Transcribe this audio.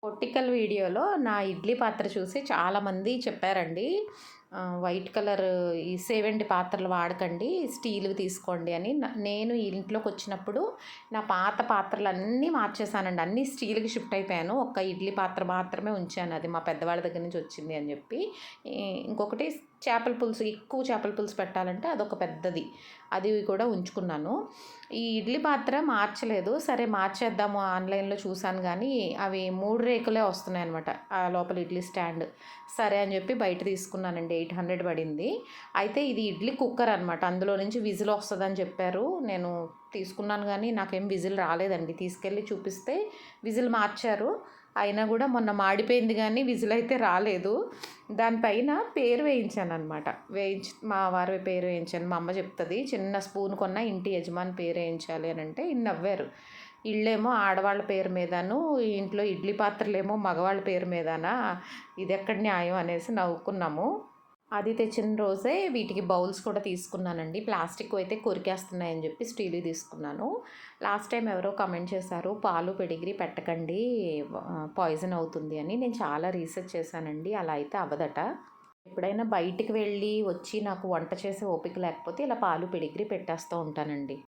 పొట్టికల్ వీడియోలో నా ఇడ్లీ పాత్ర చూసి చాలామంది చెప్పారండి. వైట్ కలర్ ఈ సేవంటి పాత్రలు వాడకండి. స్టీల్‌వి తీసుకోండి అని. నేను ఈ ఇంట్లోకొచ్చినప్పుడు నా పాత పాత్రలన్నీ మార్చేసానండి. అన్నీ స్టీల్‌కి షిఫ్ట్ అయిపోయాను. ఒక్క ఇడ్లీ పాత్ర మాత్రమే ఉంచాను. అది మా పెద్దవాళ్ళ దగ్గర నుంచి వచ్చింది అని చెప్పి. ఇంకొకటి చేపల పులుసు, ఎక్కువ చేపల పులుసు పెట్టాలంటే అదొక పెద్దది. అది కూడా ఉంచుకున్నాను. ఈ ఇడ్లీ పాత్ర మార్చలేదు. సరే మార్చేద్దాము ఆన్‌లైన్‌లో చూసాను గానీ, అవి 3 రేకులే వస్తున్నాయనమాట. ఆ లోపల ఇడ్లీ స్టాండ్. సరే అని చెప్పి బయట తీసుకున్నానండి. 800 పడింది. అయితే ఇది ఇడ్లీ కుక్కర్ అనమాట. అందులో నుంచి విజిల్ వస్తదని చెప్పారు. నేను తీసుకున్నాను గానీ, నాకేం విజిల్ రాలేదండి. తీసుకెళ్ళి చూపిస్తే విజిల్ మార్చారు. అయినా గూడా మొన్న మాడిపోయింది గానీ, విజిల్ అయితే రాలేదు. దానిపైన పేరు వేయించాననమాట. మా వారి పేరు వేయించాను. మా అమ్మ చెప్తది, చిన్న స్పూన్ కొన్నా ఇంటి యజమాని పేరు వేయించాలి అనంటే నవ్వారు. ఇళ్ళేమో ఆడవాళ్ళ పేరు మీదను, ఈ ఇంట్లో ఇడ్లీ పాత్రలేమో మగవాళ్ళ పేరు మీదనా, ఇదెక్కడ న్యాయం అనేసి నవ్వుకున్నాము. అది తెచ్చిన రోజే వీటికి బౌల్స్ కూడా తీసుకున్నానండి. ప్లాస్టిక్‌వి అయితే కొరికేస్తున్నాయని చెప్పి స్టీల్‌వి తీసుకున్నాను. లాస్ట్ టైం ఎవరో కామెంట్ చేశారు, పాలు, పెడిగ్రీ పెట్టకండి పాయిజన్ అవుతుంది అని. నేను చాలా రీసెర్చ్ చేశానండి. అలా అయితే అవ్వదట. ఎప్పుడైనా బయటికి వెళ్ళి వచ్చి నాకు వంట చేసే ఓపిక లేకపోతే ఇలా పాలు, పెడిగ్రీ పెట్టేస్తూ ఉంటానండి.